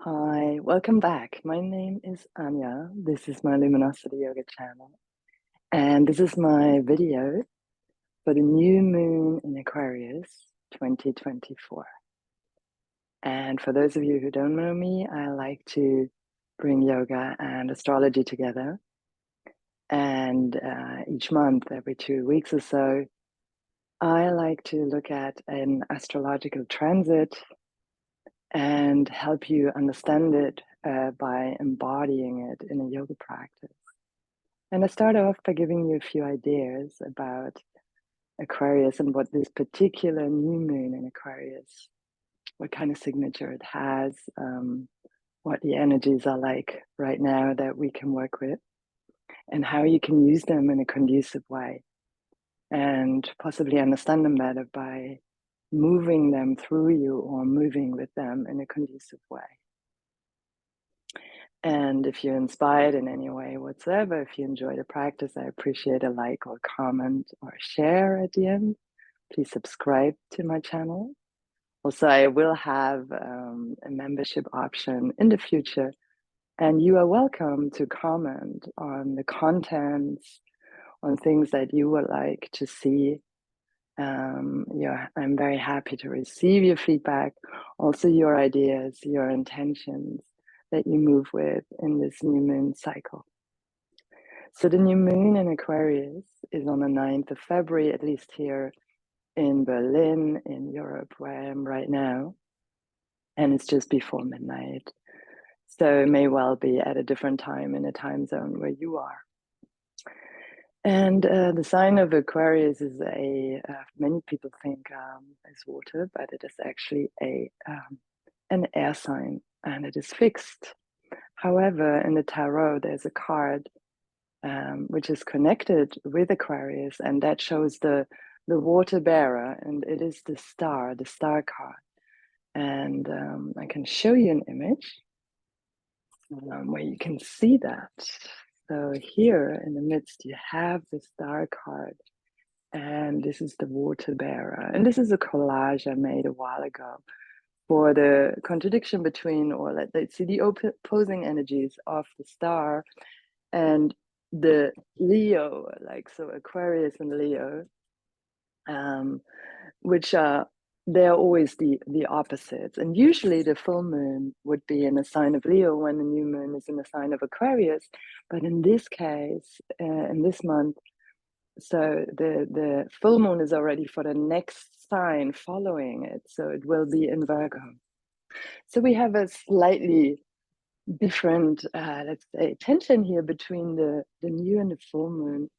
Hi, welcome back. My name is Anya. This is my Luminosity yoga channel. And this is my video for the new moon in Aquarius 2024. And for those of you who don't know me, I like to bring yoga and astrology together. And each month, every 2 weeks or so, I like to look at an astrological transit and help you understand it by embodying it in a yoga practice. And I start off by giving you a few ideas about Aquarius and what this particular new moon in Aquarius, what kind of signature it has, what the energies are like right now that we can work with, and how you can use them in a conducive way and possibly understand them better by moving them through you or moving with them in a conducive way. And if you're inspired in any way whatsoever, if you enjoy the practice, I appreciate a like or comment or share at the end. Please subscribe to my channel. Also, I will have a membership option in the future, and you are welcome to comment on the contents, on things that you would like to see. I'm very happy to receive your feedback, also your ideas, your intentions that you move with in this new moon cycle. So the new moon in Aquarius is on the 9th of February, at least here in Berlin, in Europe, where I am right now. And it's just before midnight. So it may well be at a different time in a time zone where you are. And the sign of Aquarius is many people think is water, but it is actually an air sign, and it is fixed. However, in the tarot, there's a card which is connected with Aquarius, and that shows the water bearer, and it is the star card. And I can show you an image where you can see that. So here in the midst, you have the star card, and this is the water bearer. And this is a collage I made a while ago for the contradiction between, or let's see, the opposing energies of the star and the Leo, like so Aquarius and Leo, which are they're always the opposites. And usually the full moon would be in a sign of Leo when the new moon is in a sign of Aquarius. But in this case, in this month, so the full moon is already for the next sign following it. So it will be in Virgo. So we have a slightly different, let's say, tension here between the new and the full moon.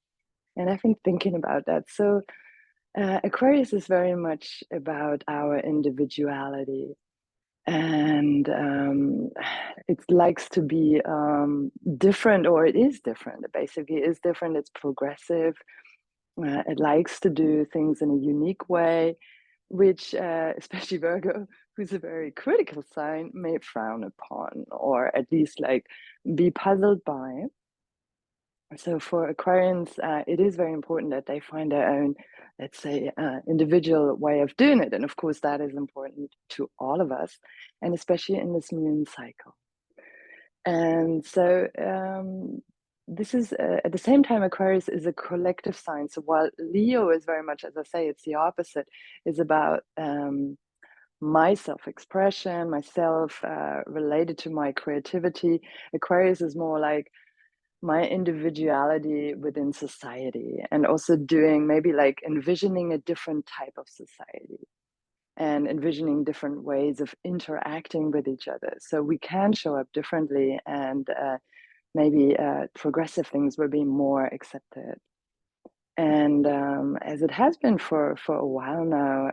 And I've been thinking about that. So Aquarius is very much about our individuality, and it likes to be different, or it is different. It basically is different. It's progressive. It likes to do things in a unique way, which especially Virgo, who's a very critical sign, may frown upon, or at least like be puzzled by. So for Aquarians, it is very important that they find their own, let's say, individual way of doing it. And of course, that is important to all of us, and especially in this moon cycle. And so this is, at the same time, Aquarius is a collective sign. So while Leo is very much, as I say, it's the opposite, is about my self-expression, myself related to my creativity. Aquarius is more like my individuality within society, and also doing maybe like envisioning a different type of society and envisioning different ways of interacting with each other. So we can show up differently, and maybe progressive things will be more accepted. And as it has been for a while now,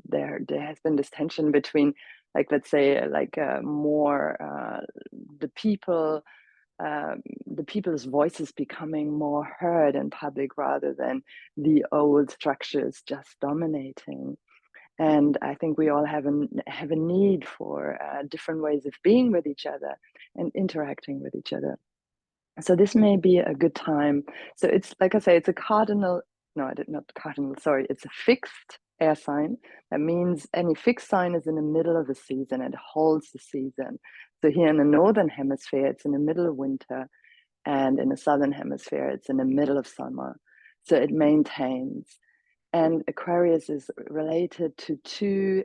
there has been this tension between, like, let's say, like more the people. The people's voices becoming more heard in public rather than the old structures just dominating. And I think we all have a need for different ways of being with each other and interacting with each other. So this may be a good time. So it's, like I say, it's a cardinal, no, I did not cardinal, sorry, it's a fixed air sign. That means any fixed sign is in the middle of the season. It holds the season. So here in the northern hemisphere, it's in the middle of winter, and in the southern hemisphere, it's in the middle of summer. So it maintains. And Aquarius is related to two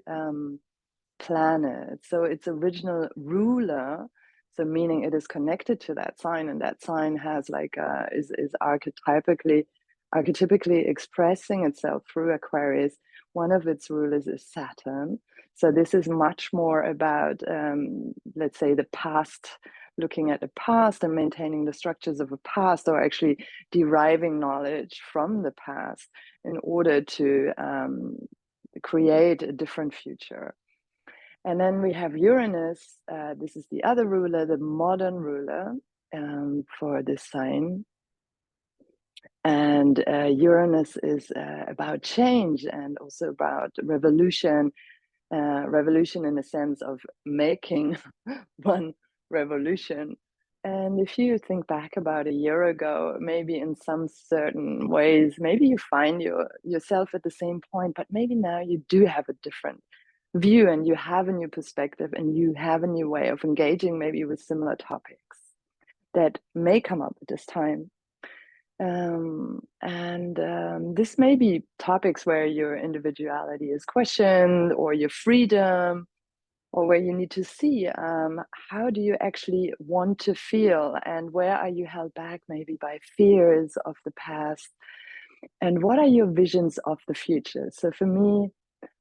planets. So its original ruler, so meaning it is connected to that sign, and that sign has like is archetypically expressing itself through Aquarius. One of its rulers is Saturn. So this is much more about let's say the past, looking at the past and maintaining the structures of the past, or actually deriving knowledge from the past in order to create a different future. And then we have Uranus. This is the other ruler, the modern ruler for this sign. And Uranus is about change and also about revolution. Revolution in the sense of making one revolution. And if you think back about a year ago, maybe in some certain ways, maybe you find yourself at the same point, but maybe now you do have a different view, and you have a new perspective, and you have a new way of engaging maybe with similar topics that may come up at this time. This may be topics where your individuality is questioned, or your freedom, or where you need to see how do you actually want to feel, and where are you held back maybe by fears of the past, and what are your visions of the future. So for me,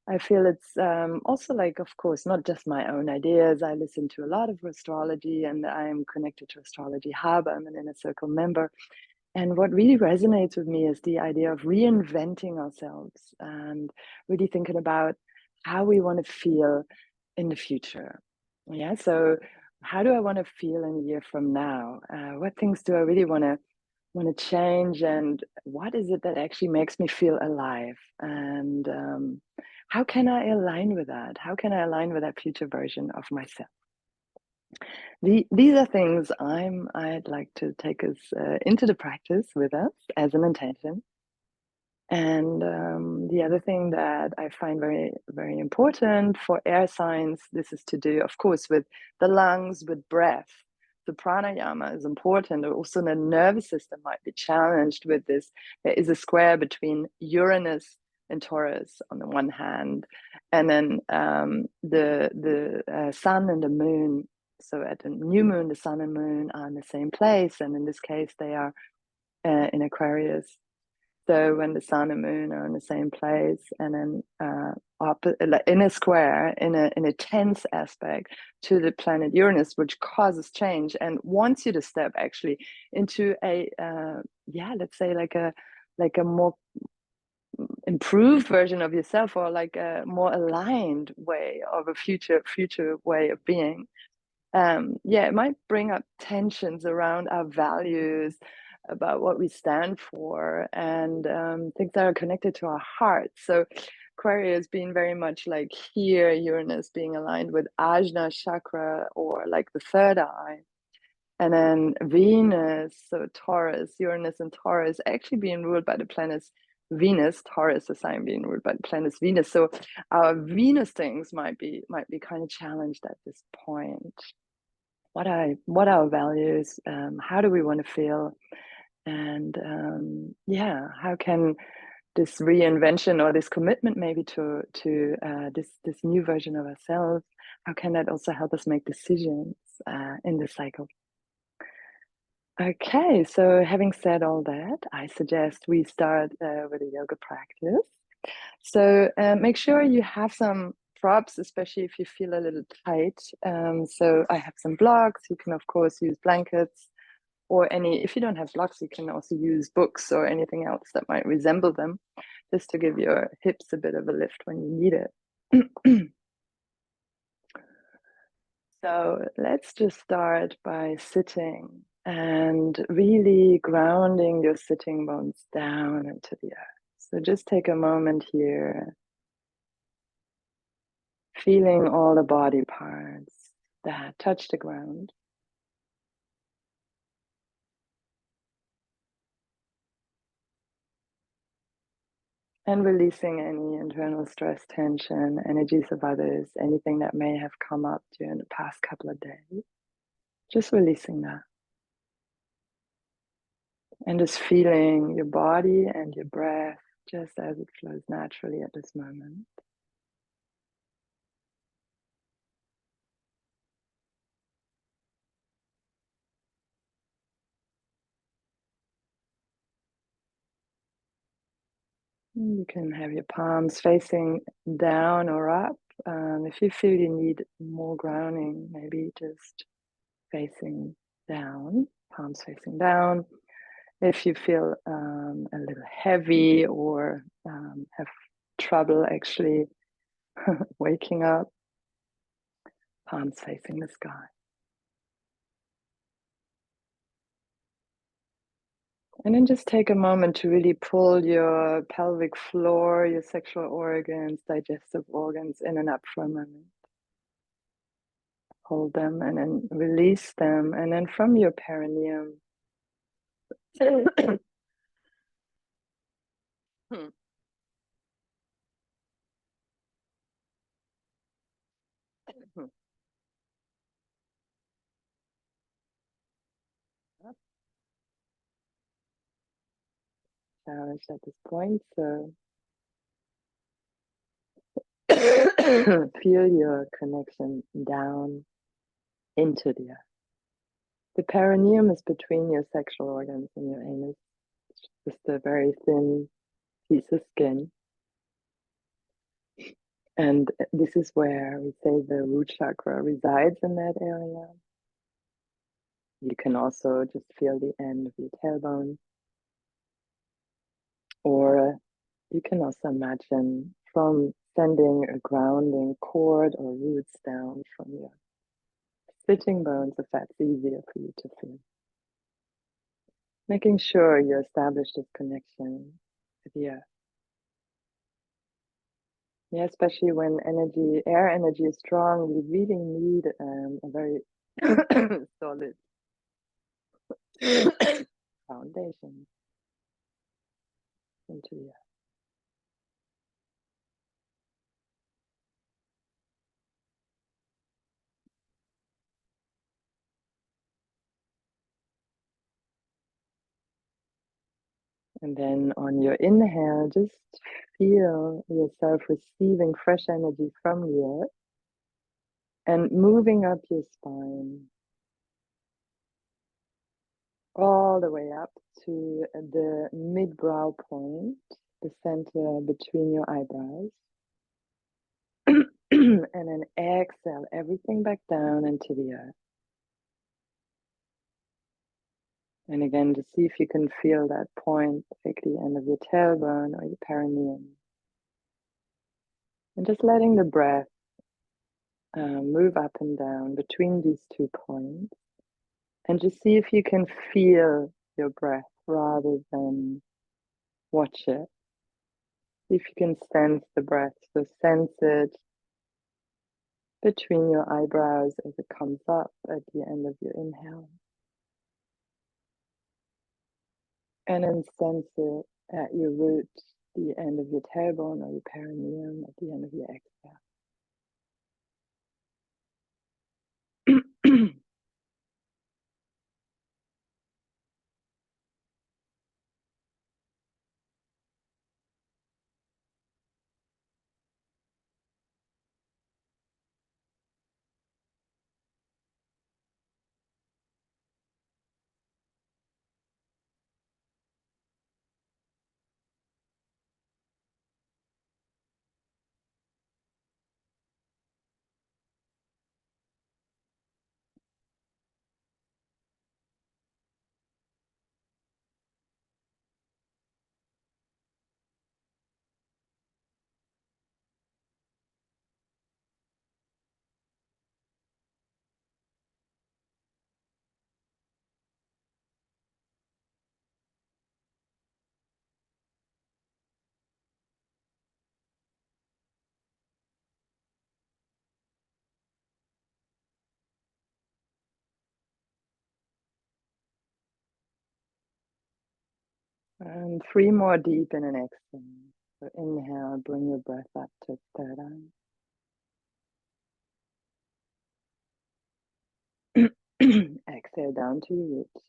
I feel it's also like, of course, not just my own ideas. I listen to a lot of astrology, and I'm connected to Astrology Hub. I'm an Inner Circle member. And what really resonates with me is the idea of reinventing ourselves and really thinking about how we want to feel in the future. Yeah, so how do I want to feel in a year from now? What things do I really want to change, and what is it that actually makes me feel alive? And how can I align with that? How can I align with that future version of myself? These are things I'd like to take us into the practice with us as an intention. And the other thing that I find very, very important for air signs, this is to do, of course, with the lungs, with breath. The pranayama is important. Also, the nervous system might be challenged with this. There is a square between Uranus and Taurus on the one hand, and then the sun and the moon. So at the new moon, the sun and moon are in the same place, and in this case, they are in Aquarius. So when the sun and moon are in the same place, and then in a square, in a tense aspect to the planet Uranus, which causes change and wants you to step actually into a let's say like a more improved version of yourself, or like a more aligned way of a future way of being. It might bring up tensions around our values, about what we stand for, and things that are connected to our heart. So Aquarius being very much like here, Uranus being aligned with Ajna chakra, or like the third eye. And then Venus, so Taurus, Uranus and Taurus actually being ruled by the planets Venus. Taurus, the sign being ruled by the planets Venus. So our Venus things might be kind of challenged at this point. What are our values? How do we want to feel? And how can this reinvention, or this commitment maybe to this new version of ourselves, how can that also help us make decisions in this cycle? Okay, so having said all that, I suggest we start with a yoga practice. So make sure you have some props, especially if you feel a little tight. So I have some blocks. You can, of course, use blankets, or if you don't have blocks, you can also use books or anything else that might resemble them, just to give your hips a bit of a lift when you need it. So let's just start by sitting and really grounding your sitting bones down into the earth. So just take a moment here, feeling all the body parts that touch the ground. And releasing any internal stress, tension, energies of others, anything that may have come up during the past couple of days. Just releasing that. And just feeling your body and your breath just as it flows naturally at this moment. You can have your palms facing down or up. If you feel you need more grounding, maybe just facing down, palms facing down. If you feel a little heavy or have trouble actually waking up, palms facing the sky. And then just take a moment to really pull your pelvic floor, your sexual organs, digestive organs in and up for a moment. Hold them and then release them. And then from your perineum, challenge at this point. So feel your connection down into the earth. The perineum is between your sexual organs and your anus. It's just a very thin piece of skin. And this is where we say the root chakra resides in that area. You can also just feel the end of your tailbone. Or you can also imagine from sending a grounding cord or roots down from your sitting bones if that's easier for you to feel. Making sure you establish this connection with the earth. Yeah, especially when air energy is strong, we really need a very solid foundation into the earth. And then on your inhale, just feel yourself receiving fresh energy from the earth and moving up your spine all the way up to the mid-brow point, the center between your eyebrows. And then exhale everything back down into the earth. And again, just see if you can feel that point, like the end of your tailbone or your perineum. And just letting the breath move up and down between these 2 points. And just see if you can feel your breath rather than watch it. See if you can sense the breath. So sense it between your eyebrows as it comes up at the end of your inhale. And then sense it at your root, the end of your tailbone or your perineum at the end of your exhale. And 3 more deep in an exhale. So inhale, bring your breath up to third eye. Exhale down to your roots.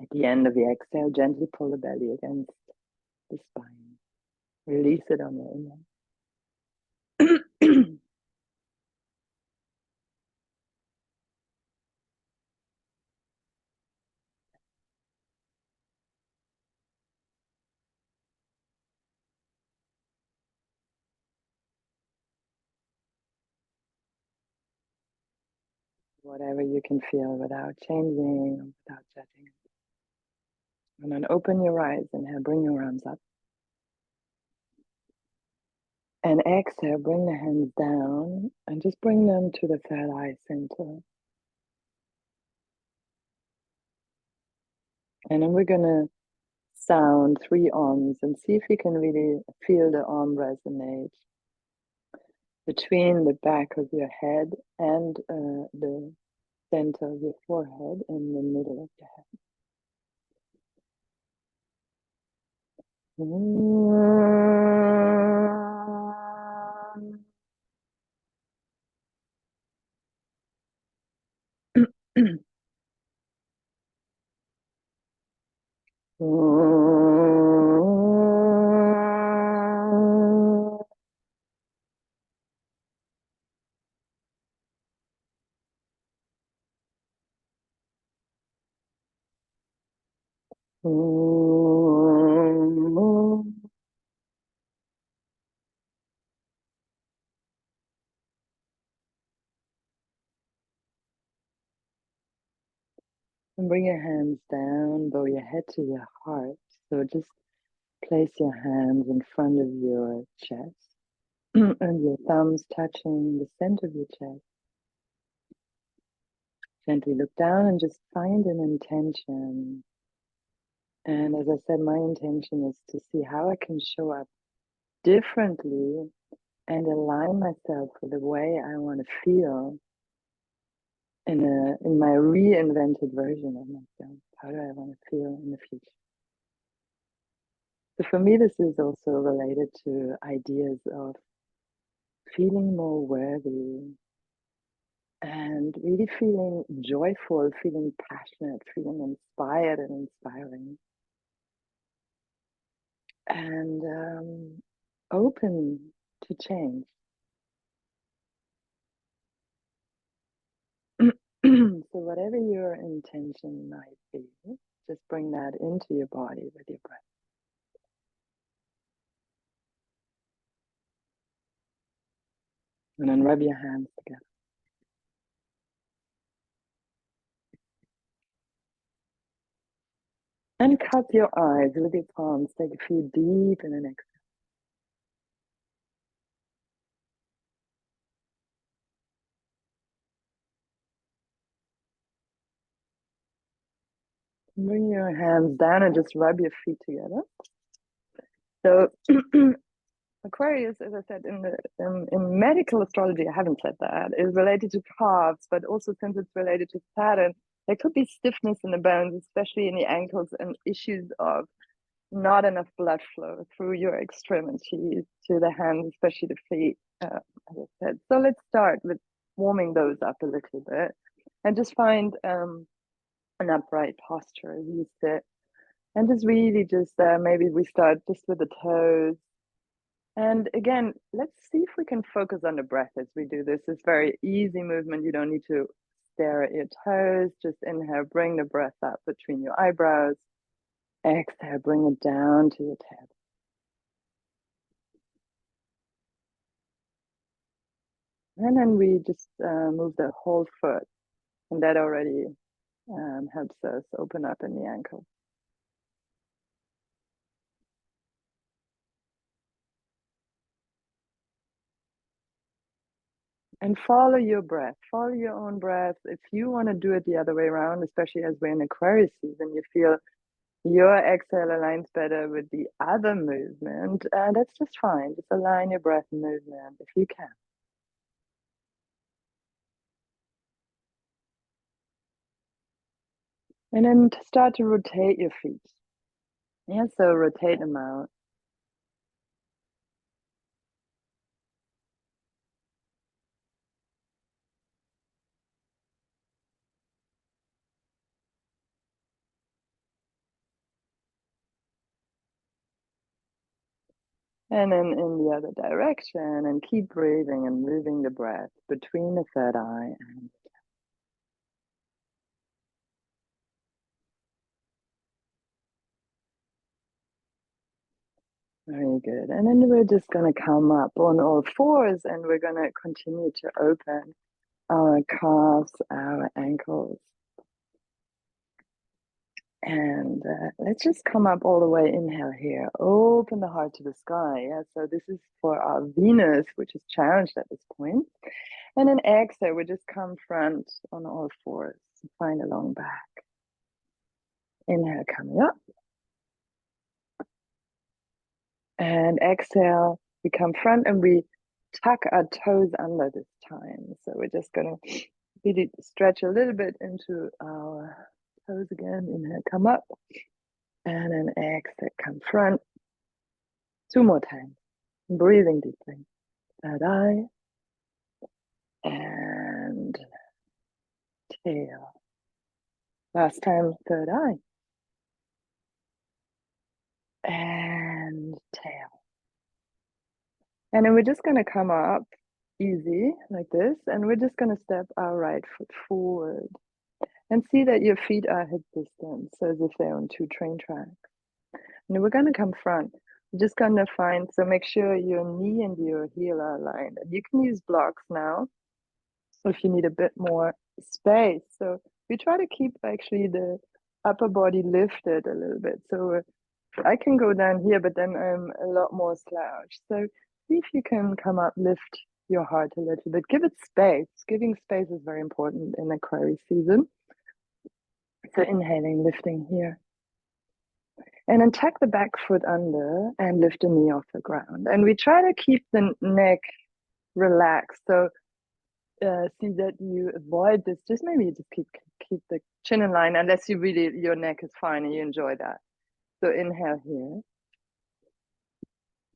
At the end of the exhale, gently pull the belly against the spine. Release it on your inhale. Whatever you can feel without changing, without judging. And then open your eyes. Inhale, bring your arms up. And exhale, bring the hands down and just bring them to the third eye center. And then we're going to sound 3 ohms and see if you can really feel the om resonate between the back of your head and the center of your forehead and the middle of your head. And bring your hands down, bow your head to your heart. So just place your hands in front of your chest and your thumbs touching the center of your chest. Gently look down and just find an intention. And as I said, my intention is to see how I can show up differently and align myself with the way I want to feel in my reinvented version of myself. How do I want to feel in the future? So for me, this is also related to ideas of feeling more worthy and really feeling joyful, feeling passionate, feeling inspired and inspiring. And open to change. So whatever your intention might be, just bring that into your body with your breath. And then rub your hands together. And cup your eyes with your palms. Take a few deep in an exhale. Bring your hands down and just rub your feet together. So Aquarius, as I said in medical astrology, I haven't said that, is related to calves, but also since it's related to Saturn, there could be stiffness in the bones, especially in the ankles, and issues of not enough blood flow through your extremities to the hands, especially the feet, as I said. So let's start with warming those up a little bit and just find an upright posture as you sit. And just really just maybe we start just with the toes. And again, let's see if we can focus on the breath as we do this. It's very easy movement. You don't need to stare at your toes. Just inhale, bring the breath up between your eyebrows. Exhale, bring it down to your tail. And then we just move the whole foot. And that already helps us open up in the ankle. And follow your breath. Follow your own breath. If you want to do it the other way around, especially as we're in Aquarius season, you feel your exhale aligns better with the other movement, that's just fine. Just align your breath and movement if you can. And then start to rotate your feet. Yeah, so rotate them out. And then in the other direction, and keep breathing and moving the breath between the third eye and very good. And then we're just going to come up on all fours and we're going to continue to open our calves, our ankles. And let's just come up all the way. Inhale here. Open the heart to the sky. Yeah, so this is for our Venus, which is challenged at this point. And then exhale, we just come front on all fours. Find a long back. Inhale, coming up. And exhale, we come front and we tuck our toes under this time. So we're just going to really stretch a little bit into our toes again. Inhale, come up. And then exhale, come front. 2 more times. Breathing deeply. Third eye. And tail. Last time, third eye. And tail. And then we're just going to come up easy like this. And we're just going to step our right foot forward. And see that your feet are hip distance, so as if they're on 2 train tracks. And we're going to come front. We're just going to find, so make sure your knee and your heel are aligned. And you can use blocks now if you need a bit more space. So we try to keep actually the upper body lifted a little bit. So I can go down here, but then I'm a lot more slouched. So see if you can come up, lift your heart a little bit. Give it space. Giving space is very important in Aquarius season. So inhaling, lifting here. And then tuck the back foot under and lift the knee off the ground. And we try to keep the neck relaxed. So see that you avoid this. Just maybe just keep the chin in line unless you really, your neck is fine and you enjoy that. So inhale here.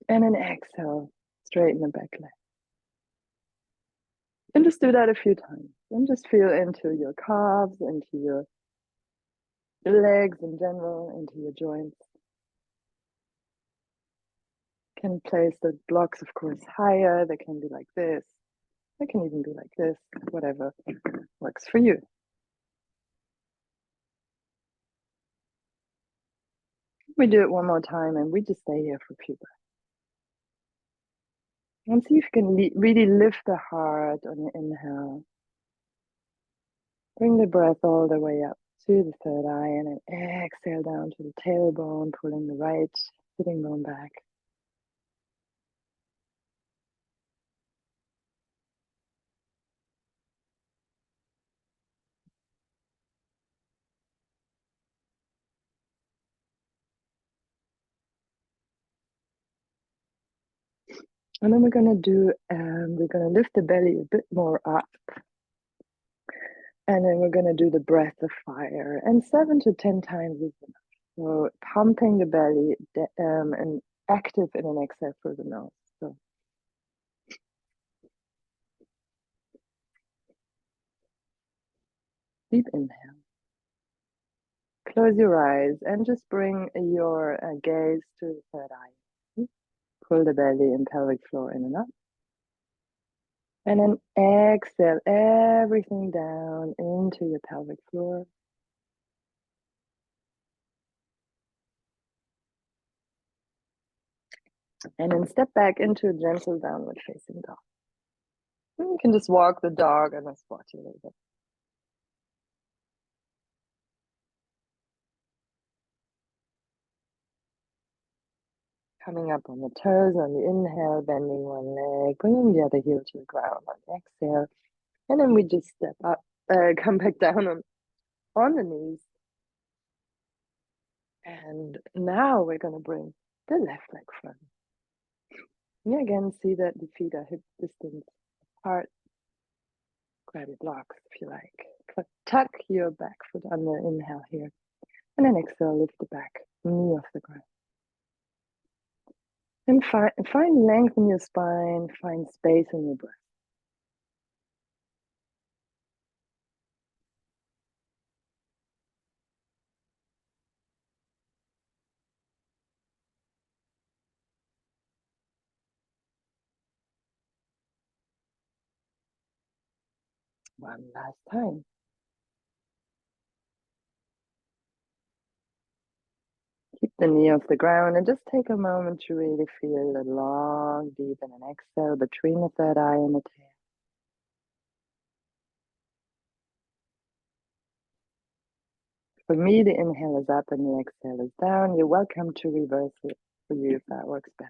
And then exhale, straighten the back leg. And just do that a few times. And just feel into your calves, into your legs in general, into your joints. Can place the blocks, of course, higher. They can be like this. They can even be like this, whatever works for you. We do it one more time and we just stay here for a few breaths. And see if you can really lift the heart on your inhale. Bring the breath all the way up to the third eye and then exhale down to the tailbone, pulling the right sitting bone back. And then we're going to lift the belly a bit more up. And then we're going to do the breath of fire. And 7 to 10 times is enough. So pumping the belly and active in an exhale through the nose. So deep inhale. Close your eyes and just bring your gaze to the third eye. Pull the belly and pelvic floor in and up. And then exhale everything down into your pelvic floor. And then step back into a gentle downward facing dog. And you can just walk the dog and squat a little bit. Coming up on the toes on the inhale, bending one leg, bringing the other heel to the ground on the exhale. And then we just step up, come back down on the knees. And now we're going to bring the left leg front. And again, see that the feet are hip distance apart. Grab your blocks if you like. Tuck your back foot under, inhale here. And then exhale, lift the back knee off the ground. And find length in your spine, find space in your breath. One last time. Keep the knee off the ground and just take a moment to really feel a long, deep and an exhale between the third eye and the tail. For me, the inhale is up and the exhale is down. You're welcome to reverse it for you if that works better.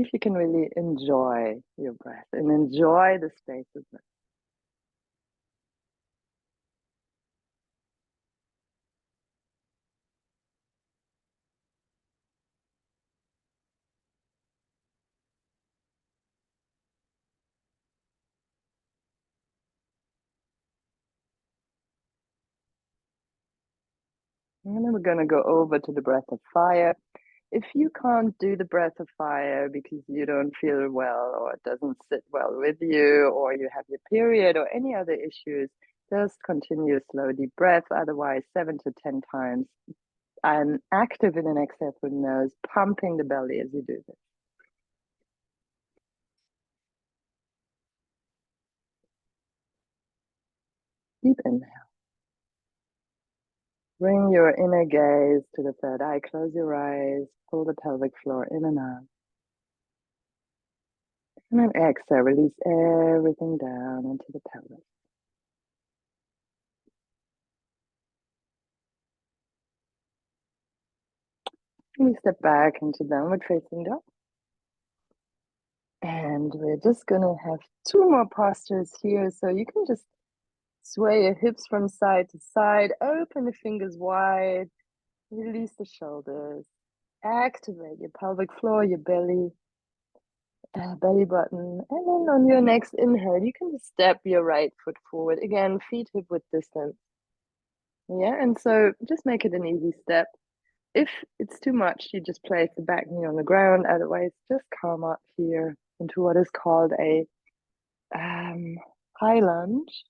If you can really enjoy your breath and enjoy the space of breath. And then we're going to go over to the breath of fire. If you can't do the breath of fire because you don't feel well or it doesn't sit well with you or you have your period or any other issues, just continue slow deep breath. Otherwise, 7 to 10 times. I'm active in an exhale through the nose, pumping the belly as you do this. Deep inhale. Bring your inner gaze to the third eye. Close your eyes. Pull the pelvic floor in and out. And then exhale. Release everything down into the pelvis. And we step back into downward facing dog. And we're just going to have 2 more postures here. So you can just sway your hips from side to side. Open the fingers wide. Release the shoulders. Activate your pelvic floor, your belly. Belly button, and then on your next inhale you can just step your right foot forward again, feet hip width distance. Yeah, and so just make it an easy step. If it's too much, you just place the back knee on the ground. Otherwise, just come up here into what is called a high lunge.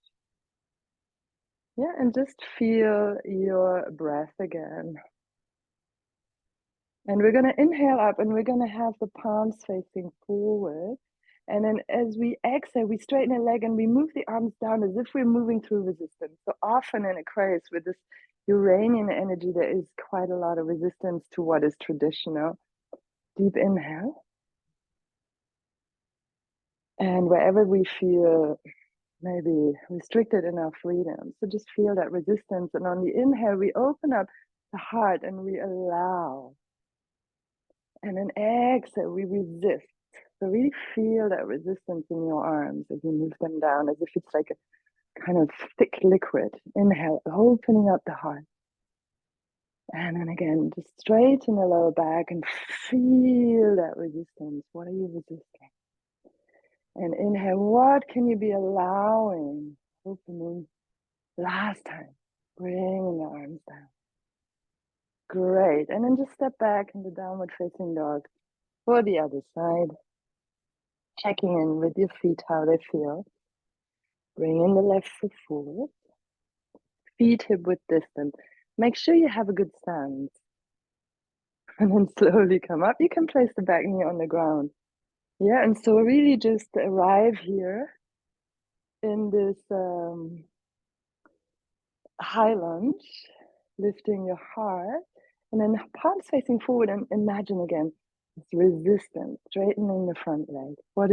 Yeah, and just feel your breath again. And we're going to inhale up and we're going to have the palms facing forward. And then as we exhale, we straighten the leg and we move the arms down as if we're moving through resistance. So often in Aquarius with this Uranian energy, there is quite a lot of resistance to what is traditional. Deep inhale. And wherever we feel maybe restricted in our freedom, so just feel that resistance. And on the inhale, we open up the heart and we allow. And then exhale, we resist. So really feel that resistance in your arms as you move them down, as if it's like a kind of thick liquid. Inhale, opening up the heart. And then again, just straighten the lower back and feel that resistance. What are you resisting? And inhale, what can you be allowing? Opening. Last time, bringing the arms down. Great. And then just step back into downward facing dog for the other side. Checking in with your feet, how they feel. Bring in the left foot forward. Feet hip width distance. Make sure you have a good stance. And then slowly come up. You can place the back knee on the ground. Yeah, and so really just arrive here in this high lunge, lifting your heart, and then palms facing forward, and imagine again this resistance, straightening the front leg. What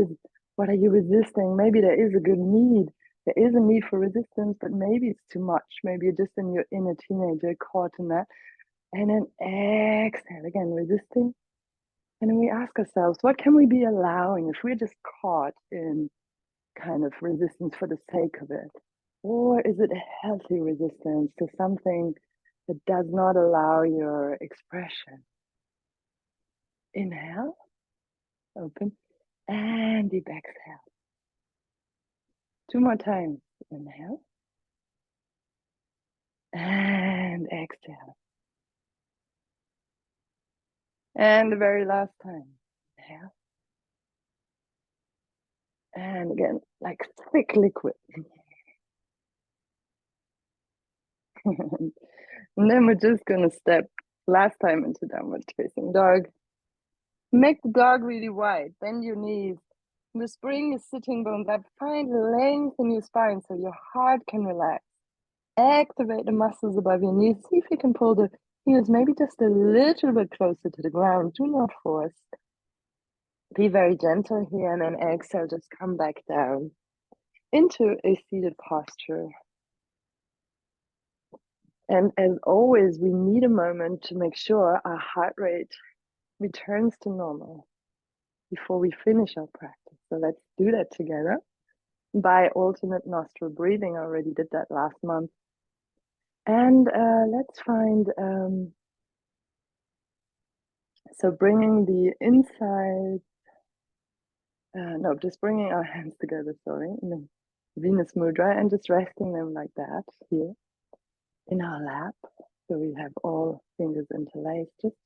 are you resisting? Maybe there is a good need. There is a need for resistance, but maybe it's too much. Maybe you're just in your inner teenager caught in that. And then exhale again, resisting. And then we ask ourselves, what can we be allowing if we're just caught in kind of resistance for the sake of it? Or is it a healthy resistance to something that does not allow your expression? Inhale, open, and deep exhale. 2 more times. Inhale, And exhale. And the very last time. Inhale. And again, like thick liquid. And then we're just gonna step last time into downward facing dog. Make the dog really wide. Bend your knees. Just bring your sitting bones up. Find length in your spine so your heart can relax. Activate the muscles above your knees. See if you can pull the heels maybe just a little bit closer to the ground. Do not force. Be very gentle here, and then exhale, just come back down into a seated posture. And as always, we need a moment to make sure our heart rate returns to normal before we finish our practice. So let's do that together by alternate nostril breathing. I already did that last month. And let's find, so bringing the inside, just bringing our hands together, sorry, in the Venus Mudra, and just resting them like that here in our lap. So we have all fingers interlaced, just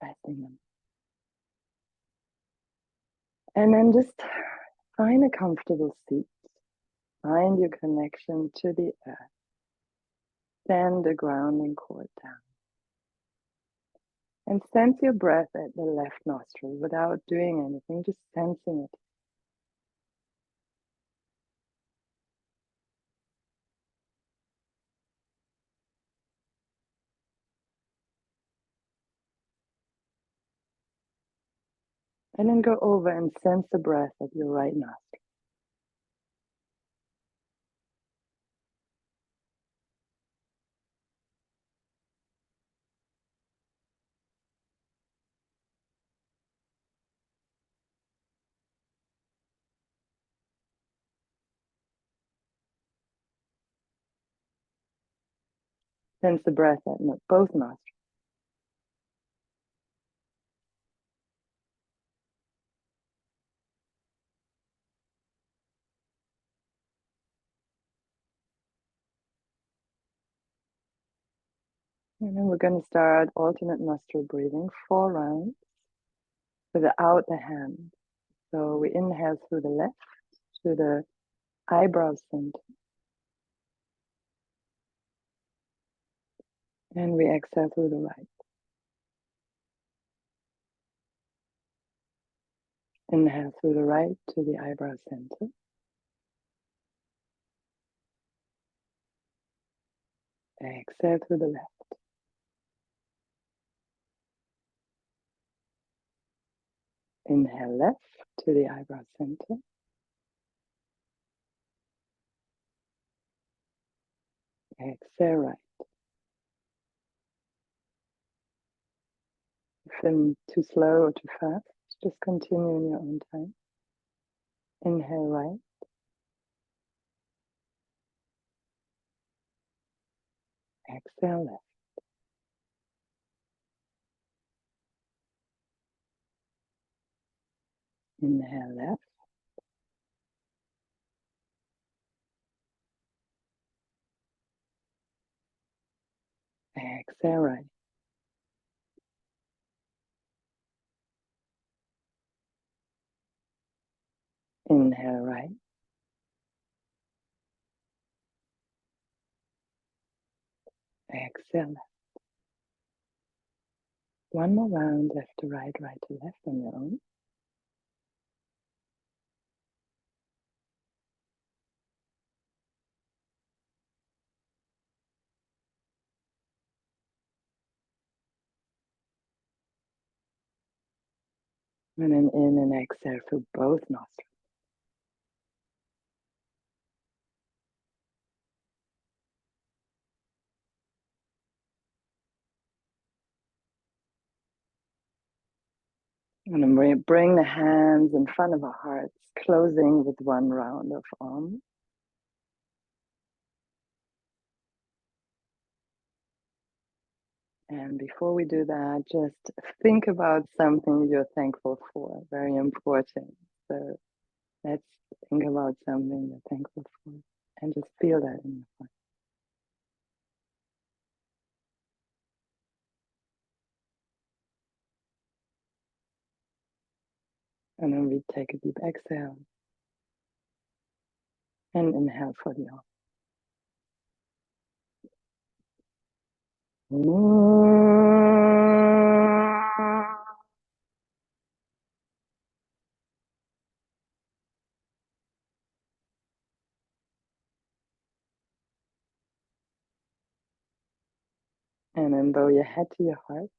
resting them. And then just find a comfortable seat. Find your connection to the earth. Send the grounding cord down. And sense your breath at the left nostril without doing anything, just sensing it. And then go over and sense the breath at your right nostril. Sense the breath at both nostrils. And then we're going to start alternate nostril breathing, 4 rounds without the hand. So we inhale through the left to the eyebrow center. And we exhale through the right. Inhale through the right to the eyebrow center. Exhale through the left. Inhale left to the eyebrow center. Exhale right. If I'm too slow or too fast, just continue in your own time. Inhale right. Exhale left. Inhale left. Exhale right. Inhale right. Exhale left. One more round, left to right, right to left on your own. And then in and exhale through both nostrils. And then we bring the hands in front of our hearts, closing with one round of Om. And before we do that, just think about something you're thankful for, very important. So let's think about something you're thankful for and just feel that in your heart. And then we take a deep exhale and inhale for the arm. And then bow your head to your heart.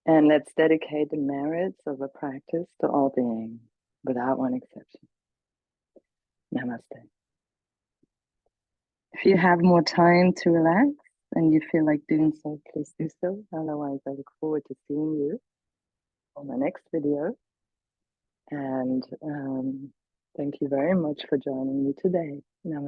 And let's dedicate the merits of a practice to all beings, without one exception. Namaste. If you have more time to relax and you feel like doing so, please do so. Otherwise, I look forward to seeing you on the next video. And thank you very much for joining me today. Namaste.